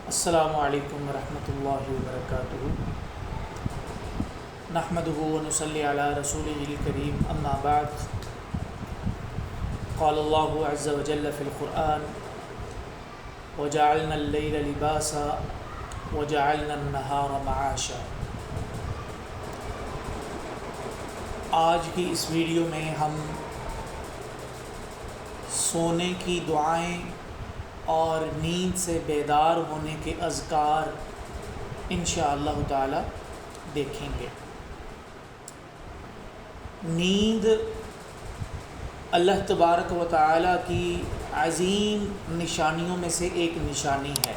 السلام علیکم ورحمۃ اللہ وبرکاتہ۔ نحمدہ ونصلی علی رسولہ الکریم، اما بعد۔ قال اللہ عز وجل فی القرآن: وجعلنا اللیل لباسا وجعلنا النہار معاشا۔ آج کی اس ویڈیو میں ہم سونے کی دعائیں اور نیند سے بیدار ہونے کے اذکار انشاءاللہ تعالی دیکھیں گے۔ نیند اللہ تبارک و تعالی کی عظیم نشانیوں میں سے ایک نشانی ہے۔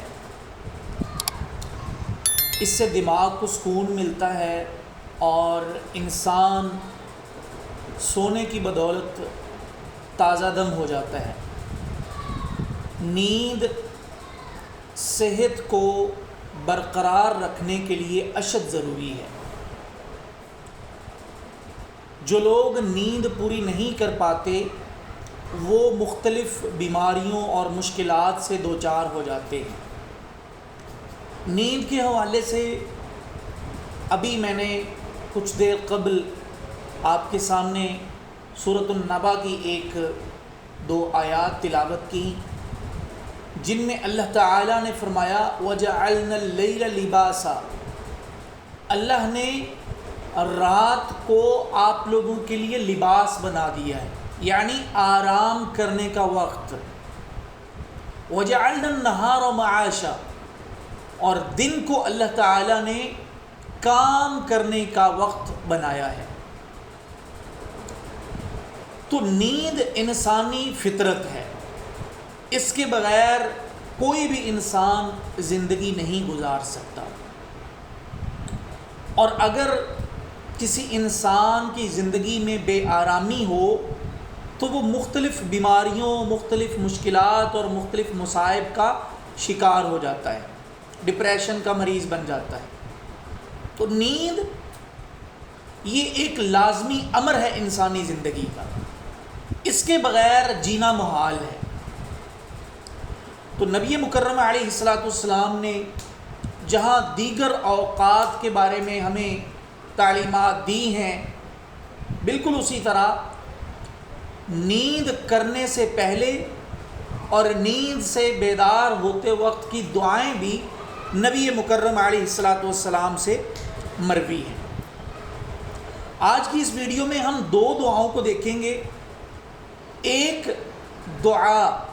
اس سے دماغ کو سکون ملتا ہے اور انسان سونے کی بدولت تازہ دم ہو جاتا ہے۔ نیند صحت کو برقرار رکھنے کے لیے اشد ضروری ہے۔ جو لوگ نیند پوری نہیں کر پاتے وہ مختلف بیماریوں اور مشکلات سے دوچار ہو جاتے ہیں۔ نیند کے حوالے سے ابھی میں نے کچھ دیر قبل آپ کے سامنے سورۃ النبا کی ایک دو آیات تلاوت کی، جن میں اللہ تعالیٰ نے فرمایا وَجَعَلْنَا اللَّيْلَ لِبَاسًا، اللہ نے رات کو آپ لوگوں کے لیے لباس بنا دیا ہے، یعنی آرام کرنے کا وقت۔ وَجَعَلْنَا النَّهَارَ مَعَاشًا، اور دن کو اللہ تعالیٰ نے کام کرنے کا وقت بنایا ہے۔ تو نیند انسانی فطرت ہے، اس کے بغیر کوئی بھی انسان زندگی نہیں گزار سکتا، اور اگر کسی انسان کی زندگی میں بے آرامی ہو تو وہ مختلف بیماریوں، مختلف مشکلات اور مختلف مصائب کا شکار ہو جاتا ہے، ڈپریشن کا مریض بن جاتا ہے۔ تو نیند یہ ایک لازمی امر ہے انسانی زندگی کا، اس کے بغیر جینا محال ہے۔ تو نبی مکرم علیہ السلام نے جہاں دیگر اوقات کے بارے میں ہمیں تعلیمات دی ہیں، بالکل اسی طرح نیند کرنے سے پہلے اور نیند سے بیدار ہوتے وقت کی دعائیں بھی نبی مکرم علیہ السلام سے مروی ہیں۔ آج کی اس ویڈیو میں ہم دو دعاؤں کو دیکھیں گے۔ ایک دعا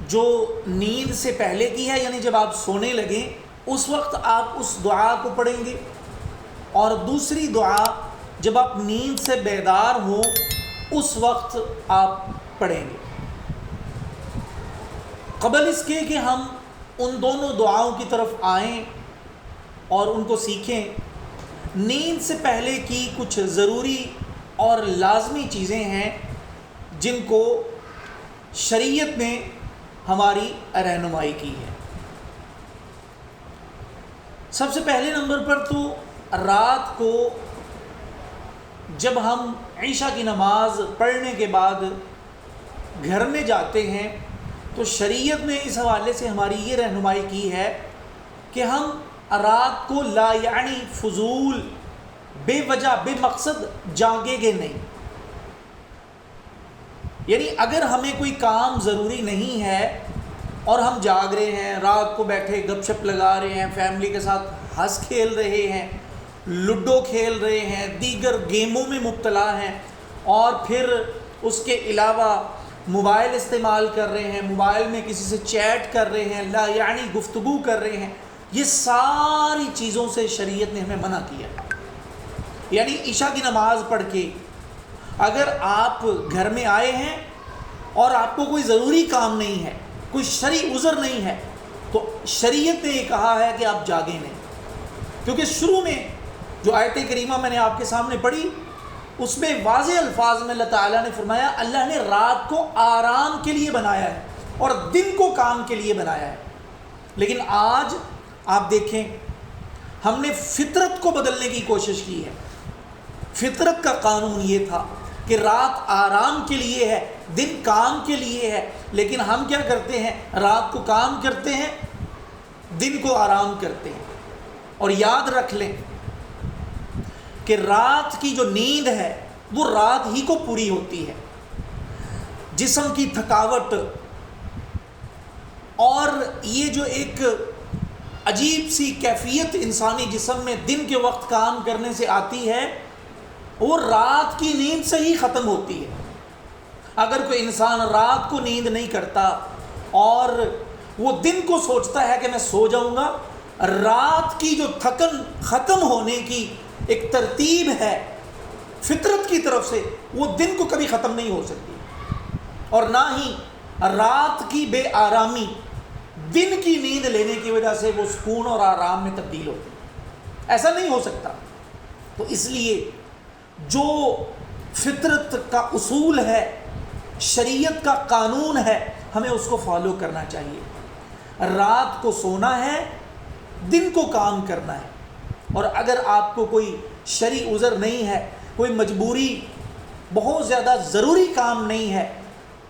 جو نیند سے پہلے کی ہے، یعنی جب آپ سونے لگیں اس وقت آپ اس دعا کو پڑھیں گے، اور دوسری دعا جب آپ نیند سے بیدار ہوں اس وقت آپ پڑھیں گے۔ قبل اس کے کہ ہم ان دونوں دعاؤں کی طرف آئیں اور ان کو سیکھیں، نیند سے پہلے کی کچھ ضروری اور لازمی چیزیں ہیں جن کو شریعت نے ہماری رہنمائی کی ہے۔ سب سے پہلے نمبر پر تو رات کو جب ہم عشاء کی نماز پڑھنے کے بعد گھر میں جاتے ہیں تو شریعت نے اس حوالے سے ہماری یہ رہنمائی کی ہے کہ ہم رات کو لا یعنی فضول، بے وجہ، بے مقصد جاگیں گے نہیں۔ یعنی اگر ہمیں کوئی کام ضروری نہیں ہے اور ہم جاگ رہے ہیں، رات کو بیٹھے گپ شپ لگا رہے ہیں، فیملی کے ساتھ ہنس کھیل رہے ہیں، لوڈو کھیل رہے ہیں، دیگر گیموں میں مبتلا ہیں، اور پھر اس کے علاوہ موبائل استعمال کر رہے ہیں، موبائل میں کسی سے چیٹ کر رہے ہیں، لا یعنی گفتگو کر رہے ہیں، یہ ساری چیزوں سے شریعت نے ہمیں منع کیا ہے۔ یعنی عشاء کی نماز پڑھ کے اگر آپ گھر میں آئے ہیں اور آپ کو کوئی ضروری کام نہیں ہے، کوئی شرعی عذر نہیں ہے، تو شریعت نے یہ کہا ہے کہ آپ جاگیں نہیں، کیونکہ شروع میں جو آیت کریمہ میں نے آپ کے سامنے پڑھی اس میں واضح الفاظ میں اللہ تعالیٰ نے فرمایا اللہ نے رات کو آرام کے لیے بنایا ہے اور دن کو کام کے لیے بنایا ہے۔ لیکن آج آپ دیکھیں ہم نے فطرت کو بدلنے کی کوشش کی ہے۔ فطرت کا قانون یہ تھا کہ رات آرام کے لیے ہے، دن کام کے لیے ہے، لیکن ہم کیا کرتے ہیں؟ رات کو کام کرتے ہیں، دن کو آرام کرتے ہیں۔ اور یاد رکھ لیں کہ رات کی جو نیند ہے وہ رات ہی کو پوری ہوتی ہے۔ جسم کی تھکاوٹ اور یہ جو ایک عجیب سی کیفیت انسانی جسم میں دن کے وقت کام کرنے سے آتی ہے، وہ رات کی نیند سے ہی ختم ہوتی ہے۔ اگر کوئی انسان رات کو نیند نہیں کرتا اور وہ دن کو سوچتا ہے کہ میں سو جاؤں گا، رات کی جو تھکن ختم ہونے کی ایک ترتیب ہے فطرت کی طرف سے، وہ دن کو کبھی ختم نہیں ہو سکتی، اور نہ ہی رات کی بے آرامی دن کی نیند لینے کی وجہ سے وہ سکون اور آرام میں تبدیل ہوتی ہے۔ ایسا نہیں ہو سکتا۔ تو اس لیے جو فطرت کا اصول ہے، شریعت کا قانون ہے، ہمیں اس کو فالو کرنا چاہیے۔ رات کو سونا ہے، دن کو کام کرنا ہے۔ اور اگر آپ کو کوئی شرعی عذر نہیں ہے، کوئی مجبوری، بہت زیادہ ضروری کام نہیں ہے،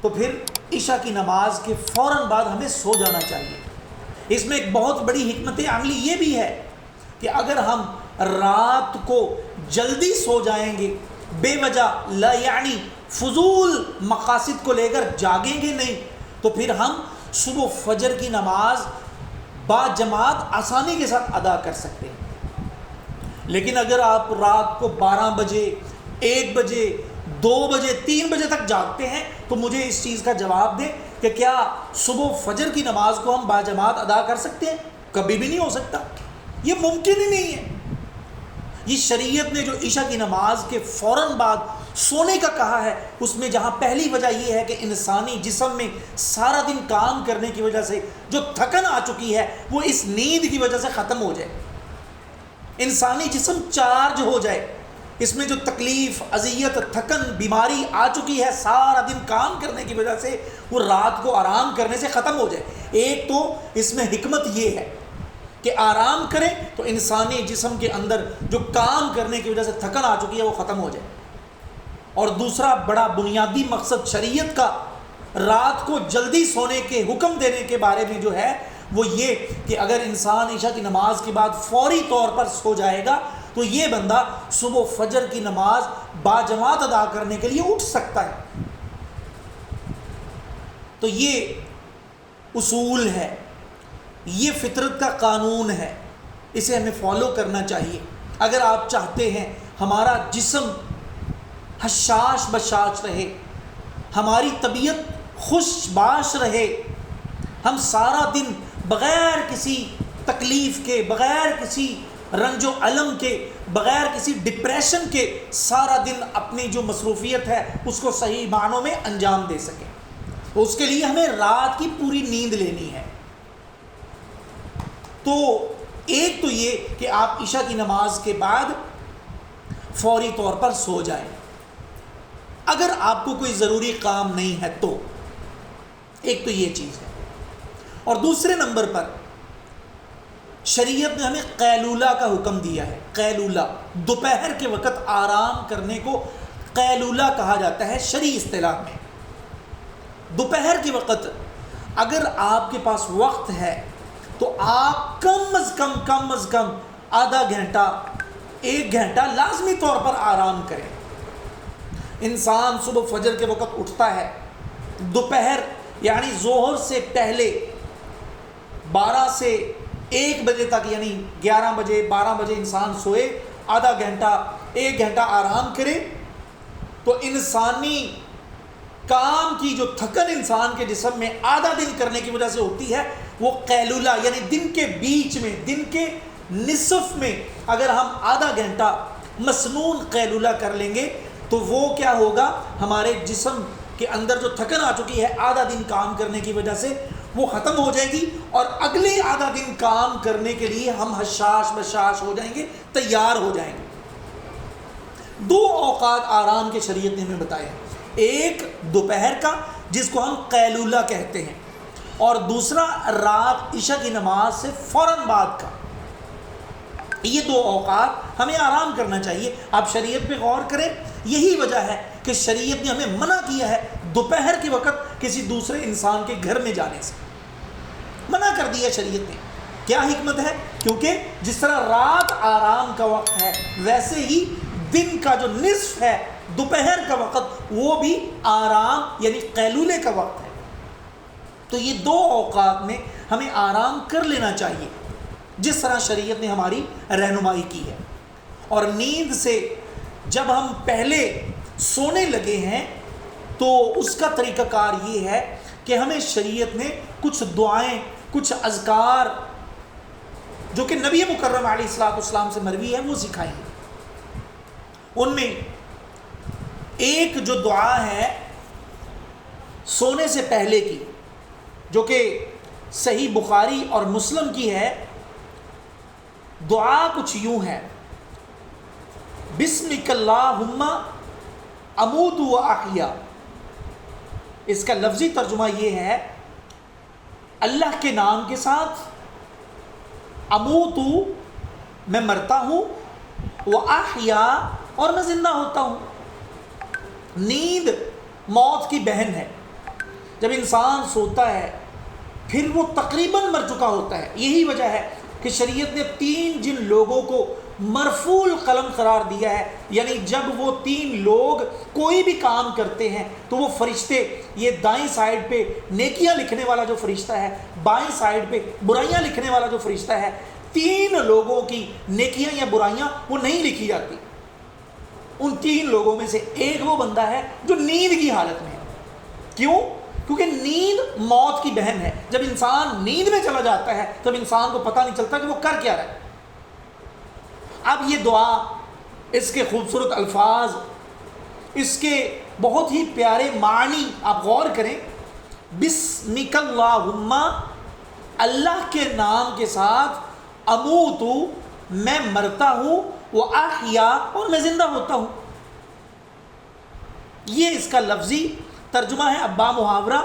تو پھر عشاء کی نماز کے فوراً بعد ہمیں سو جانا چاہیے۔ اس میں ایک بہت بڑی حکمت عملی یہ بھی ہے کہ اگر ہم رات کو جلدی سو جائیں گے، بے وجہ لا یعنی فضول مقاصد کو لے کر جاگیں گے نہیں، تو پھر ہم صبح فجر کی نماز با جماعت آسانی کے ساتھ ادا کر سکتے ہیں۔ لیکن اگر آپ رات کو 12 بجے، 1 بجے، 2 بجے، 3 بجے تک جاگتے ہیں، تو مجھے اس چیز کا جواب دیں کہ کیا صبح فجر کی نماز کو ہم با جماعت ادا کر سکتے ہیں؟ کبھی بھی نہیں ہو سکتا، یہ ممکن ہی نہیں ہے۔ یہ شریعت نے جو عشاء کی نماز کے فوراً بعد سونے کا کہا ہے، اس میں جہاں پہلی وجہ یہ ہے کہ انسانی جسم میں سارا دن کام کرنے کی وجہ سے جو تھکن آ چکی ہے وہ اس نیند کی وجہ سے ختم ہو جائے، انسانی جسم چارج ہو جائے۔ اس میں جو تکلیف، اذیت، تھکن، بیماری آ چکی ہے سارا دن کام کرنے کی وجہ سے، وہ رات کو آرام کرنے سے ختم ہو جائے۔ ایک تو اس میں حکمت یہ ہے کہ آرام کریں تو انسانی جسم کے اندر جو کام کرنے کی وجہ سے تھکن آ چکی ہے وہ ختم ہو جائے، اور دوسرا بڑا بنیادی مقصد شریعت کا رات کو جلدی سونے کے حکم دینے کے بارے میں جو ہے وہ یہ کہ اگر انسان عشاء کی نماز کے بعد فوری طور پر سو جائے گا تو یہ بندہ صبح فجر کی نماز باجماعت ادا کرنے کے لیے اٹھ سکتا ہے۔ تو یہ اصول ہے، یہ فطرت کا قانون ہے، اسے ہمیں فالو کرنا چاہیے۔ اگر آپ چاہتے ہیں ہمارا جسم حشاش بشاش رہے، ہماری طبیعت خوش باش رہے، ہم سارا دن بغیر کسی تکلیف کے، بغیر کسی رنج و علم کے، بغیر کسی ڈپریشن کے سارا دن اپنی جو مصروفیت ہے اس کو صحیح معنوں میں انجام دے سکیں، تو اس کے لیے ہمیں رات کی پوری نیند لینی ہے۔ تو ایک تو یہ کہ آپ عشاء کی نماز کے بعد فوری طور پر سو جائیں، اگر آپ کو کوئی ضروری کام نہیں ہے تو ایک تو یہ چیز ہے۔ اور دوسرے نمبر پر شریعت نے ہمیں قیلولہ کا حکم دیا ہے۔ قیلولہ، دوپہر کے وقت آرام کرنے کو قیلولہ کہا جاتا ہے شرعی اصطلاح میں۔ دوپہر کے وقت اگر آپ کے پاس وقت ہے تو آپ کم از کم آدھا گھنٹہ، 1 گھنٹہ لازمی طور پر آرام کریں۔ انسان صبح فجر کے وقت اٹھتا ہے، دوپہر یعنی ظہر سے پہلے 12 سے 1 بجے تک، یعنی 11 بجے 12 بجے انسان سوئے، آدھا گھنٹہ 1 گھنٹہ آرام کرے، تو انسانی کام کی جو تھکن انسان کے جسم میں آدھا دن کرنے کی وجہ سے ہوتی ہے وہ قیلولہ یعنی دن کے بیچ میں، دن کے نصف میں اگر ہم آدھا گھنٹہ مسنون قیلولہ کر لیں گے تو وہ کیا ہوگا، ہمارے جسم کے اندر جو تھکن آ چکی ہے آدھا دن کام کرنے کی وجہ سے وہ ختم ہو جائے گی، اور اگلے آدھا دن کام کرنے کے لیے ہم حشاش بشاش ہو جائیں گے، تیار ہو جائیں گے۔ 2 اوقات آرام کے شریعت نے ہمیں بتائے ہیں، ایک دوپہر کا جس کو ہم قیلولہ کہتے ہیں، اور دوسرا رات عشاء کی نماز سے فوراً بعد کا۔ یہ 2 اوقات ہمیں آرام کرنا چاہیے۔ آپ شریعت پہ غور کریں یہی وجہ ہے کہ شریعت نے ہمیں منع کیا ہے دوپہر کے وقت کسی دوسرے انسان کے گھر میں جانے سے، منع کر دیا شریعت نے۔ کیا حکمت ہے؟ کیونکہ جس طرح رات آرام کا وقت ہے، ویسے ہی دن کا جو نصف ہے، دوپہر کا وقت، وہ بھی آرام یعنی قیلولے کا وقت ہے۔ تو یہ دو اوقات میں ہمیں آرام کر لینا چاہیے، جس طرح شریعت نے ہماری رہنمائی کی ہے۔ اور نیند سے جب ہم پہلے سونے لگے ہیں تو اس کا طریقہ کار یہ ہے کہ ہمیں شریعت نے کچھ دعائیں، کچھ اذکار جو کہ نبی مکرم علیہ الصلوۃ والسلام سے مروی ہے وہ سکھائی ہیں۔ ان میں ایک جو دعا ہے سونے سے پہلے کی، جو کہ صحیح بخاری اور مسلم کی ہے، دعا کچھ یوں ہے: بسمک اللہم اموت و احیا۔ اس کا لفظی ترجمہ یہ ہے: اللہ کے نام کے ساتھ، اموت میں مرتا ہوں، و احیا اور میں زندہ ہوتا ہوں۔ نیند موت کی بہن ہے۔ جب انسان سوتا ہے پھر وہ تقریباً مر چکا ہوتا ہے۔ یہی وجہ ہے کہ شریعت نے 3 جن لوگوں کو مرفوع القلم قرار دیا ہے، یعنی جب وہ 3 لوگ کوئی بھی کام کرتے ہیں تو وہ فرشتے، یہ دائیں سائیڈ پہ نیکیاں لکھنے والا جو فرشتہ ہے، بائیں سائیڈ پہ برائیاں لکھنے والا جو فرشتہ ہے، 3 لوگوں کی نیکیاں یا برائیاں وہ نہیں لکھی جاتی۔ ان 3 لوگوں میں سے ایک وہ بندہ ہے جو نیند کی حالت میں ہے۔ کیوں؟ کیونکہ نیند موت کی بہن ہے۔ جب انسان نیند میں چلا جاتا ہے تب انسان کو پتہ نہیں چلتا کہ وہ کر کیا رہا ہے۔ اب یہ دعا، اس کے خوبصورت الفاظ، اس کے بہت ہی پیارے معنی آپ غور کریں۔ بسمک اللہم، اللہ کے نام کے ساتھ، اموت میں مرتا ہوں، وہ احیا اور میں زندہ ہوتا ہوں۔ یہ اس کا لفظی ترجمہ ہے، ابا محاورہ: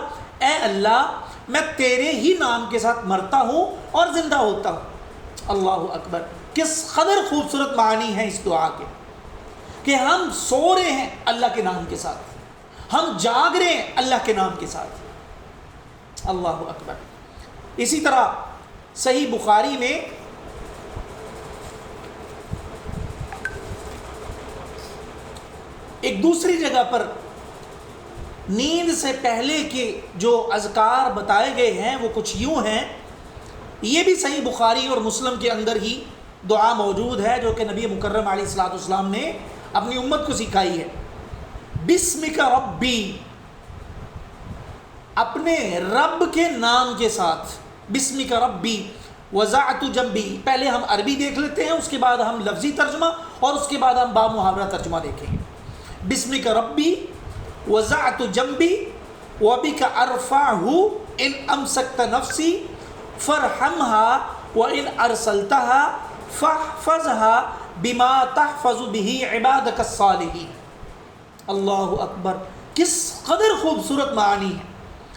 اے اللہ میں تیرے ہی نام کے ساتھ مرتا ہوں اور زندہ ہوتا ہوں۔ اللہ اکبر! کس قدر خوبصورت معنی ہے اس دعا کے، کہ ہم سو رہے ہیں اللہ کے نام کے ساتھ، ہم جاگ رہے ہیں اللہ کے نام کے ساتھ۔ اللہ اکبر! اسی طرح صحیح بخاری میں ایک دوسری جگہ پر نیند سے پہلے کے جو اذکار بتائے گئے ہیں وہ کچھ یوں ہیں۔ یہ بھی صحیح بخاری اور مسلم کے اندر ہی دعا موجود ہے جو کہ نبی مکرم علیہ الصلوۃ والسلام نے اپنی امت کو سکھائی ہے۔ بسمک ربی، اپنے رب کے نام کے ساتھ، بسمک ربی وضعت جنبی۔ پہلے ہم عربی دیکھ لیتے ہیں، اس کے بعد ہم لفظی ترجمہ اور اس کے بعد ہم با محاورہ ترجمہ دیکھیں گے۔ بسمک ربی وضعت جنبی وبک ارفعہ ان امسکت نفسی فرحمها وان ارسلتها فاحفظها بما تحفظ به عبادك الصالحین۔ اللہ اکبر! کس قدر خوبصورت معنی ہے۔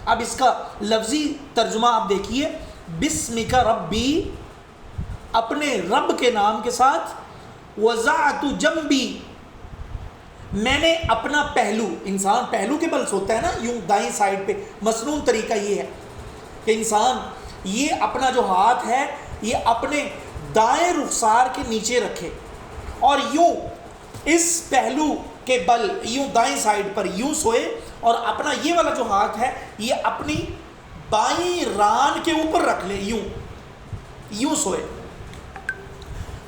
اب اس کا لفظی ترجمہ آپ دیکھیے: بسمک ربی، اپنے رب کے نام کے ساتھ، وضعت جنبی، میں نے اپنا پہلو، انسان پہلو کے بل سوتا ہے نا، یوں دائیں سائیڈ پہ، مسنون طریقہ یہ ہے کہ انسان یہ اپنا جو ہاتھ ہے یہ اپنے دائیں رخسار کے نیچے رکھے اور یوں اس پہلو کے بل یوں دائیں سائیڈ پر یوں سوئے، اور اپنا یہ والا جو ہاتھ ہے یہ اپنی بائیں ران کے اوپر رکھ لے، یوں سوئے۔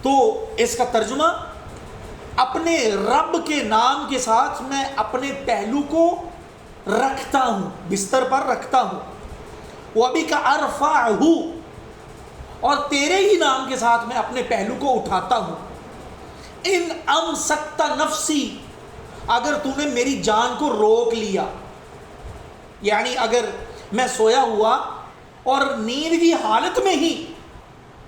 تو اس کا ترجمہ: اپنے رب کے نام کے ساتھ میں اپنے پہلو کو رکھتا ہوں، بستر پر رکھتا ہوں، وَبِكَ أَرْفَعُهُ، اور تیرے ہی نام کے ساتھ میں اپنے پہلو کو اٹھاتا ہوں۔ ان امسکت نفسی، اگر تو نے میری جان کو روک لیا، یعنی اگر میں سویا ہوا اور نیند کی حالت میں ہی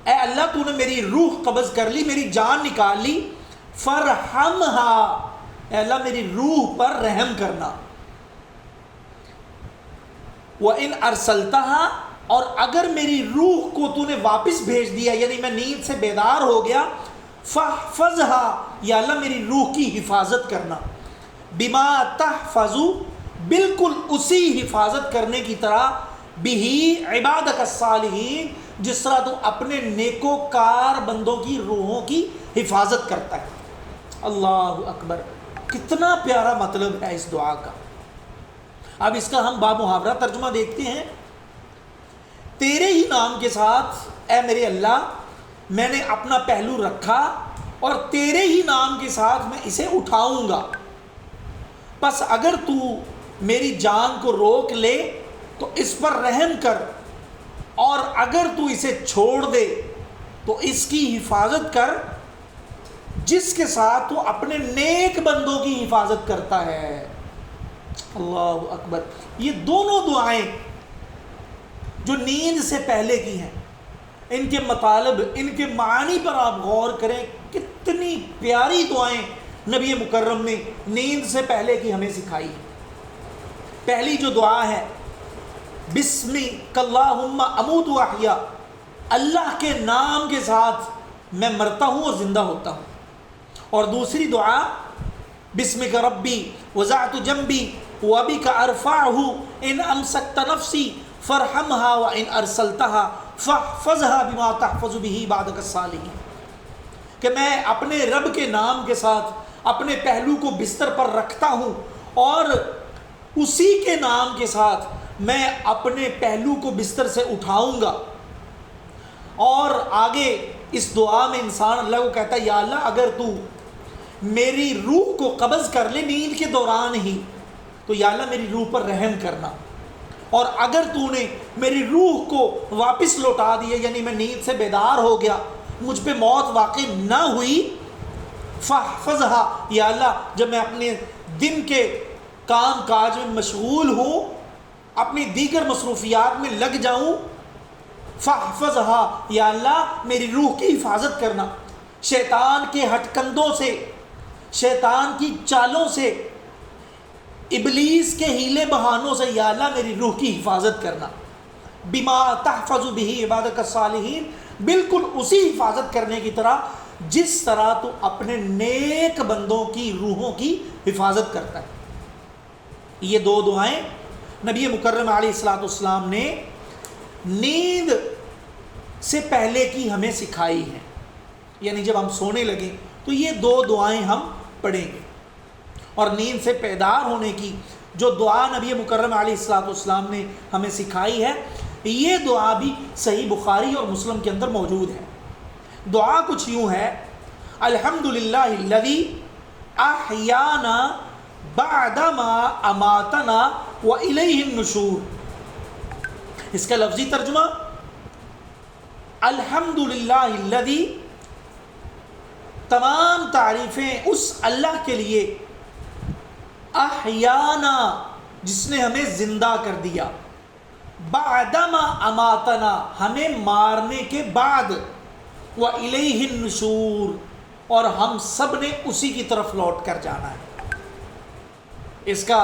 اے اللہ تو نے میری روح قبض کر لی، میری جان نکال لی، فرحمہا، اے اللہ میری روح پر رحم کرنا، وَإِنْ أَرْسَلْتَهَا، اور اگر میری روح کو تو نے واپس بھیج دیا، یعنی میں نیند سے بیدار ہو گیا، فَحْفَظْهَا، یا اللہ میری روح کی حفاظت کرنا۔ بما تحفظ، بالکل اسی حفاظت کرنے کی طرح، بہی عبادک الصالحین، جس طرح تو اپنے نیکوکار بندوں کی روحوں کی حفاظت کرتا ہے۔ اللہ اکبر، کتنا پیارا مطلب ہے اس دعا کا۔ اب اس کا ہم بامحاورہ ترجمہ دیکھتے ہیں۔ تیرے ہی نام کے ساتھ اے میرے اللہ میں نے اپنا پہلو رکھا اور تیرے ہی نام کے ساتھ میں اسے اٹھاؤں گا، پس اگر تو میری جان کو روک لے تو اس پر رحم کر، اور اگر تو اسے چھوڑ دے تو اس کی حفاظت کر، جس کے ساتھ تو اپنے نیک بندوں کی حفاظت کرتا ہے۔ اللہ اکبر، یہ دونوں دعائیں جو نیند سے پہلے کی ہیں، ان کے مطالب، ان کے معنی پر آپ غور کریں، کتنی پیاری دعائیں نبی مکرم نے نیند سے پہلے کی ہمیں سکھائی۔ پہلی جو دعا ہے، بسمک اللہم اموت و احیا، اللہ کے نام کے ساتھ میں مرتا ہوں اور زندہ ہوتا ہوں۔ اور دوسری دعا، بسمک ربی وضعت جنبی وبک ارفعہ ان امسکت نفسی فرحمها وان ارسلتها فاحفظها بما تحفظ به عبادک الصالحین، کہ میں اپنے رب کے نام کے ساتھ اپنے پہلو کو بستر پر رکھتا ہوں، اور اسی کے نام کے ساتھ میں اپنے پہلو کو بستر سے اٹھاؤں گا۔ اور آگے اس دعا میں انسان اللہ کو کہتا ہے، یا اللہ اگر تو میری روح کو قبض کر لے نیند کے دوران ہی تو یا اللہ میری روح پر رحم کرنا، اور اگر تو نے میری روح کو واپس لوٹا دیا، یعنی میں نیند سے بیدار ہو گیا، مجھ پہ موت واقع نہ ہوئی، فاحفظها، یا اللہ جب میں اپنے دن کے کام کاج میں مشغول ہوں، اپنی دیگر مصروفیات میں لگ جاؤں، فاحفظها، یا اللہ میری روح کی حفاظت کرنا، شیطان کے ہٹ کندوں سے، شیطان کی چالوں سے، ابلیس کے ہیلے بہانوں سے یا اللہ میری روح کی حفاظت کرنا۔ بما تحفظ به عبادک الصالحین، بالکل اسی حفاظت کرنے کی طرح جس طرح تو اپنے نیک بندوں کی روحوں کی حفاظت کرتا ہے۔ یہ دو دعائیں نبی مکرم علیہ الصلوۃ والسلام نے نیند سے پہلے کی ہمیں سکھائی ہیں، یعنی جب ہم سونے لگیں تو یہ دو دعائیں ہم پڑھیں گے۔ اور نیند سے بیدار ہونے کی جو دعا نبی مکرم علیہ الصلوۃ والسلام نے ہمیں سکھائی ہے، یہ دعا بھی صحیح بخاری اور مسلم کے اندر موجود ہے۔ دعا کچھ یوں ہے، الحمدللہ الذی احیانا بعدما اماتنا والیہ النشور۔ اس کا لفظی ترجمہ، الحمدللہ الذی، تمام تعریفیں اس اللہ کے لیے، احیانا جس نے ہمیں زندہ کر دیا، بعدما اماتنا ہمیں مارنے کے بعد، وَإِلَيْهِ النُّشُورُ اور ہم سب نے اسی کی طرف لوٹ کر جانا ہے۔ اس کا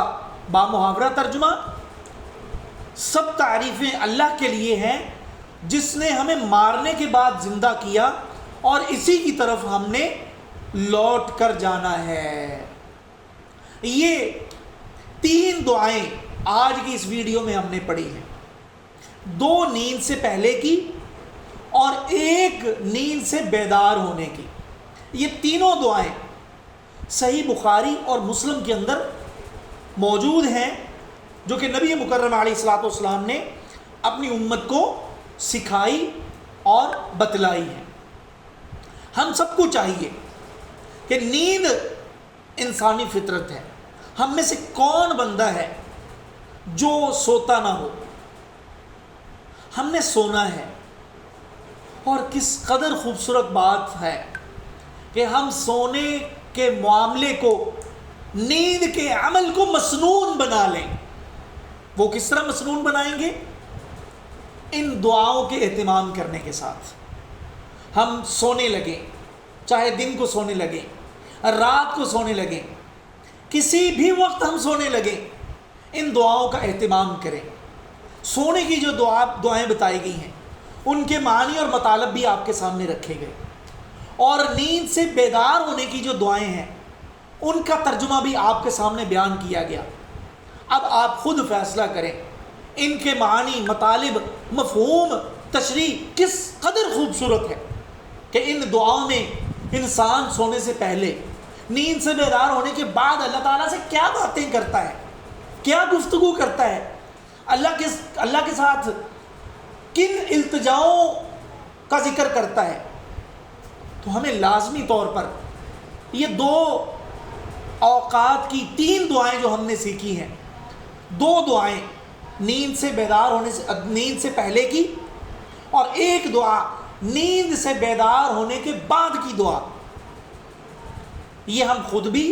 بامحاورہ ترجمہ، سب تعریفیں اللہ کے لیے ہیں جس نے ہمیں مارنے کے بعد زندہ کیا اور اسی کی طرف ہم نے لوٹ کر جانا ہے۔ یہ تین دعائیں آج کی اس ویڈیو میں ہم نے پڑھی ہیں، دو نیند سے پہلے کی اور ایک نیند سے بیدار ہونے کی۔ یہ تینوں دعائیں صحیح بخاری اور مسلم کے اندر موجود ہیں، جو کہ نبی مکرم علیہ الصلوۃ والسلام نے اپنی امت کو سکھائی اور بتلائی ہے۔ ہم سب کو چاہیے کہ نیند انسانی فطرت ہے۔ ہم میں سے کون بندہ ہے جو سوتا نہ ہو؟ ہم نے سونا ہے، اور کس قدر خوبصورت بات ہے کہ ہم سونے کے معاملے کو، نیند کے عمل کو مسنون بنا لیں۔ وہ کس طرح مسنون بنائیں گے؟ ان دعاؤں کے اہتمام کرنے کے ساتھ۔ ہم سونے لگیں، چاہے دن کو سونے لگیں، رات کو سونے لگیں، کسی بھی وقت ہم سونے لگیں، ان دعاؤں کا اہتمام کریں۔ سونے کی جو دعائیں بتائی گئی ہیں ان کے معنی اور مطالب بھی آپ کے سامنے رکھے گئے، اور نیند سے بیدار ہونے کی جو دعائیں ہیں ان کا ترجمہ بھی آپ کے سامنے بیان کیا گیا. اب آپ خود فیصلہ کریں ان کے معنی، مطالب، مفہوم، تشریح کس قدر خوبصورت ہے کہ ان دعاؤں میں انسان سونے سے پہلے، نیند سے بیدار ہونے کے بعد اللہ تعالیٰ سے کیا باتیں کرتا ہے، کیا گفتگو کرتا ہے، اللہ کے ساتھ کن التجاؤں کا ذکر کرتا ہے. تو ہمیں لازمی طور پر یہ 2 اوقات کی 3 دعائیں جو ہم نے سیکھی ہیں، 2 دعائیں نیند سے بیدار ہونے سے، نیند سے پہلے کی، اور ایک دعا نیند سے بیدار ہونے کے بعد کی دعا، یہ ہم خود بھی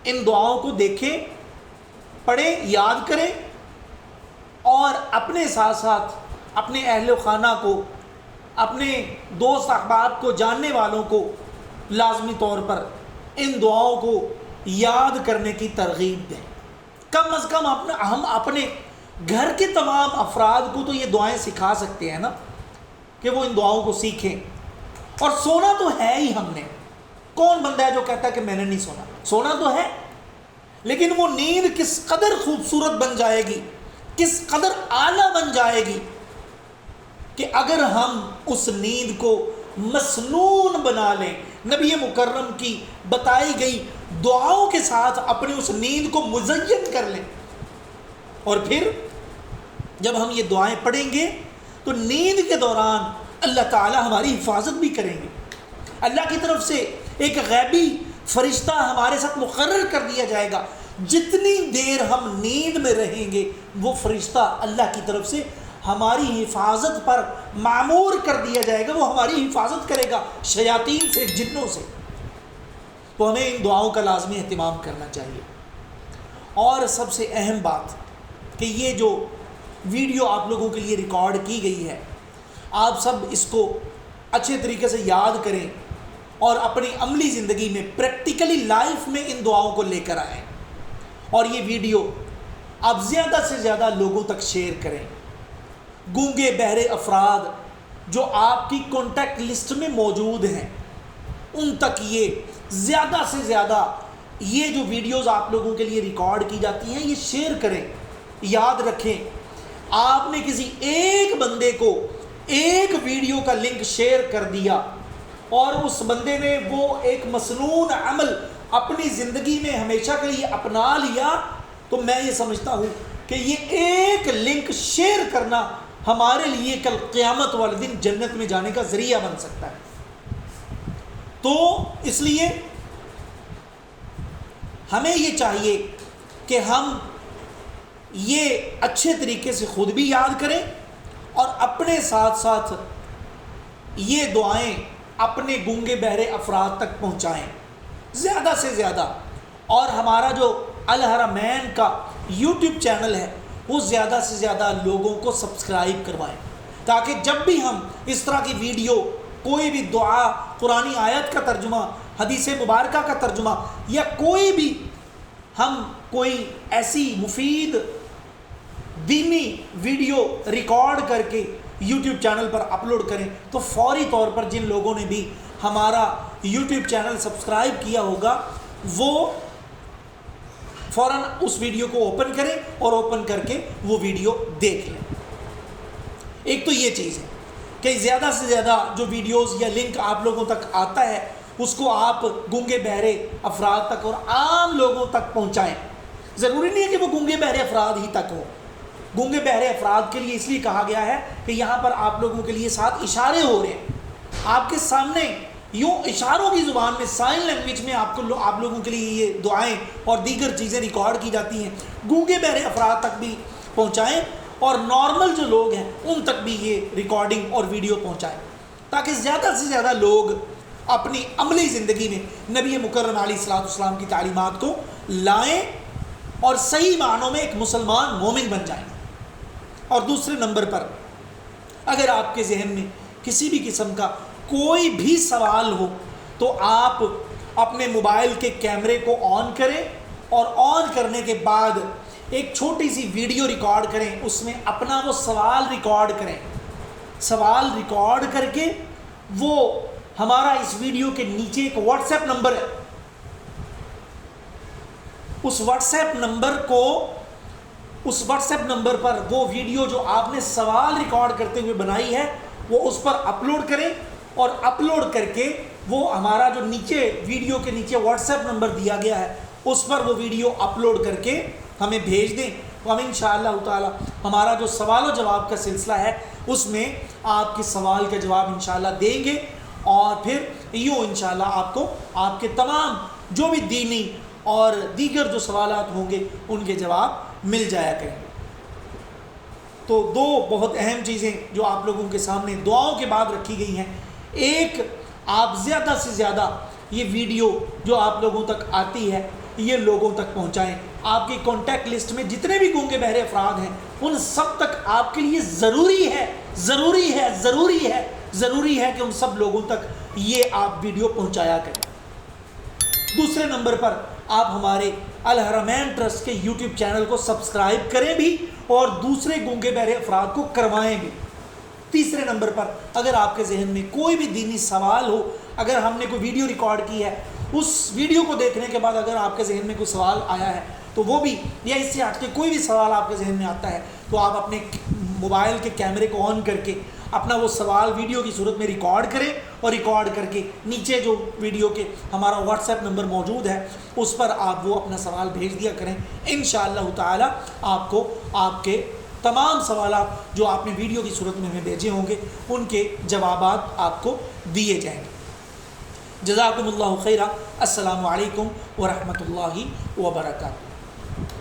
ان دعاؤں کو دیکھیں، پڑھیں، یاد کریں، اور اپنے ساتھ ساتھ اپنے اہل خانہ کو، اپنے دوست احباب کو، جاننے والوں کو لازمی طور پر ان دعاؤں کو یاد کرنے کی ترغیب دیں. کم از کم ہم اپنے گھر کے تمام افراد کو تو یہ دعائیں سکھا سکتے ہیں نا، کہ وہ ان دعاؤں کو سیکھیں. اور سونا تو ہے ہی ہم نے، کون بندہ ہے جو کہتا ہے کہ میں نے نہیں سونا؟ سونا تو ہے، لیکن وہ نیند کس قدر خوبصورت بن جائے گی، کس قدر اعلیٰ بن جائے گی کہ اگر ہم اس نیند کو مسنون بنا لیں، نبی مکرم کی بتائی گئی دعاؤں کے ساتھ اپنی اس نیند کو مزین کر لیں. اور پھر جب ہم یہ دعائیں پڑھیں گے تو نیند کے دوران اللہ تعالی ہماری حفاظت بھی کریں گے. اللہ کی طرف سے ایک غیبی فرشتہ ہمارے ساتھ مقرر کر دیا جائے گا. جتنی دیر ہم نیند میں رہیں گے وہ فرشتہ اللہ کی طرف سے ہماری حفاظت پر معمور کر دیا جائے گا، وہ ہماری حفاظت کرے گا شیاطین سے، جنوں سے. تو ہمیں ان دعاؤں کا لازمی اہتمام کرنا چاہیے. اور سب سے اہم بات کہ یہ جو ویڈیو آپ لوگوں کے لیے ریکارڈ کی گئی ہے، آپ سب اس کو اچھے طریقے سے یاد کریں اور اپنی عملی زندگی میں، پریکٹیکلی لائف میں ان دعاؤں کو لے کر آئیں. اور یہ ویڈیو آپ زیادہ سے زیادہ لوگوں تک شیئر کریں. گونگے بہرے افراد جو آپ کی کانٹیکٹ لسٹ میں موجود ہیں ان تک یہ زیادہ سے زیادہ یہ جو ویڈیوز آپ لوگوں کے لیے ریکارڈ کی جاتی ہیں یہ شیئر کریں. یاد رکھیں، آپ نے کسی ایک بندے کو ایک ویڈیو کا لنک شیئر کر دیا اور اس بندے نے وہ ایک مسنون عمل اپنی زندگی میں ہمیشہ کے لیے اپنا لیا، تو میں یہ سمجھتا ہوں کہ یہ ایک لنک شیئر کرنا ہمارے لیے کل قیامت والے دن جنت میں جانے کا ذریعہ بن سکتا ہے. تو اس لیے ہمیں یہ چاہیے کہ ہم یہ اچھے طریقے سے خود بھی یاد کریں اور اپنے ساتھ ساتھ یہ دعائیں اپنے گونگے بہرے افراد تک پہنچائیں زیادہ سے زیادہ. اور ہمارا جو الحرمین کا یوٹیوب چینل ہے وہ زیادہ سے زیادہ لوگوں کو سبسکرائب کروائیں، تاکہ جب بھی ہم اس طرح کی ویڈیو، کوئی بھی دعا، قرآنی آیت کا ترجمہ، حدیث مبارکہ کا ترجمہ، یا کوئی بھی ہم کوئی ایسی مفید دینی ویڈیو ریکارڈ کر کے یوٹیوب چینل پر اپلوڈ کریں تو فوری طور پر جن لوگوں نے بھی ہمارا یوٹیوب چینل سبسکرائب کیا ہوگا وہ فوراً اس ویڈیو کو اوپن کریں اور اوپن کر کے وہ ویڈیو دیکھ لیں. ایک تو یہ چیز ہے کہ زیادہ سے زیادہ جو ویڈیوز یا لنک آپ لوگوں تک آتا ہے اس کو آپ گونگے بہرے افراد تک اور عام لوگوں تک پہنچائیں. ضروری نہیں ہے کہ وہ گونگے بہرے افراد ہی تک ہو. گونگے بہرے افراد کے لیے اس لیے کہا گیا ہے کہ یہاں پر آپ لوگوں کے لیے ساتھ اشارے ہو رہے ہیں، آپ کے سامنے یوں اشاروں کی زبان میں، سائن لینگویج میں آپ لوگوں کے لیے یہ دعائیں اور دیگر چیزیں ریکارڈ کی جاتی ہیں. گونگے بہرے افراد تک بھی پہنچائیں اور نارمل جو لوگ ہیں ان تک بھی یہ ریکارڈنگ اور ویڈیو پہنچائیں، تاکہ زیادہ سے زیادہ لوگ اپنی عملی زندگی میں نبی مکرم علیہ الصلوۃ والسلام کی تعلیمات کو لائیں اور صحیح معنوں میں ایک مسلمان مومن بن جائیں. اور دوسرے نمبر پر اگر آپ کے ذہن میں کسی بھی قسم کا کوئی بھی سوال ہو تو آپ اپنے موبائل کے کیمرے کو آن کریں اور آن کرنے کے بعد ایک چھوٹی سی ویڈیو ریکارڈ کریں، اس میں اپنا وہ سوال ریکارڈ کریں. سوال ریکارڈ کر کے وہ ہمارا اس ویڈیو کے نیچے ایک واٹس ایپ نمبر ہے، اس واٹس ایپ نمبر پر وہ ویڈیو جو آپ نے سوال ریکارڈ کرتے ہوئے بنائی ہے وہ اس پر اپلوڈ کریں، اور اپلوڈ کر کے وہ ہمارا جو نیچے ویڈیو کے نیچے واٹس ایپ نمبر دیا گیا ہے اس پر وہ ویڈیو اپلوڈ کر کے ہمیں بھیج دیں، تو ہم انشاءاللہ تعالی ہمارا جو سوال و جواب کا سلسلہ ہے اس میں آپ کے سوال کا جواب انشاءاللہ دیں گے، اور پھر یوں انشاءاللہ آپ کو آپ کے تمام جو بھی دینی اور دیگر جو سوالات ہوں گے ان کے جواب مل جایا کریں۔ تو دو بہت اہم چیزیں جو آپ لوگوں کے سامنے دعاؤں کے بعد رکھی گئی ہیں، ایک آپ زیادہ سے زیادہ یہ ویڈیو جو آپ لوگوں تک آتی ہے یہ لوگوں تک پہنچائیں، آپ کی کانٹیکٹ لسٹ میں جتنے بھی گونگے بہرے افراد ہیں ان سب تک آپ کے لیے ضروری ہے کہ ان سب لوگوں تک یہ آپ ویڈیو پہنچایا کریں۔ دوسرے نمبر پر آپ ہمارے الحرمین ٹرسٹ کے یوٹیوب چینل کو سبسکرائب کریں بھی اور دوسرے گونگے بہرے افراد کو کروائیں بھی۔ تیسرے نمبر پر اگر آپ کے ذہن میں کوئی بھی دینی سوال ہو، اگر ہم نے کوئی ویڈیو ریکارڈ کی ہے اس ویڈیو کو دیکھنے کے بعد اگر آپ کے ذہن میں کوئی سوال آیا ہے تو وہ بھی، یا اس سے ہٹ کے کوئی بھی سوال آپ کے ذہن میں آتا ہے تو آپ اپنے موبائل کے کیمرے کو آن کر کے اپنا وہ سوال ویڈیو کی صورت میں ریکارڈ کریں، اور ریکارڈ کر کے نیچے جو ویڈیو کے ہمارا واٹس ایپ نمبر موجود ہے اس پر آپ وہ اپنا سوال بھیج دیا کریں، انشاءاللہ تعالی آپ کو آپ کے تمام سوالات جو آپ نے ویڈیو کی صورت میں ہمیں بھیجے ہوں گے ان کے جوابات آپ کو دیے جائیں گے۔ جزاکم اللہ خیرہ۔ السلام علیکم ورحمۃ اللہ وبرکاتہ۔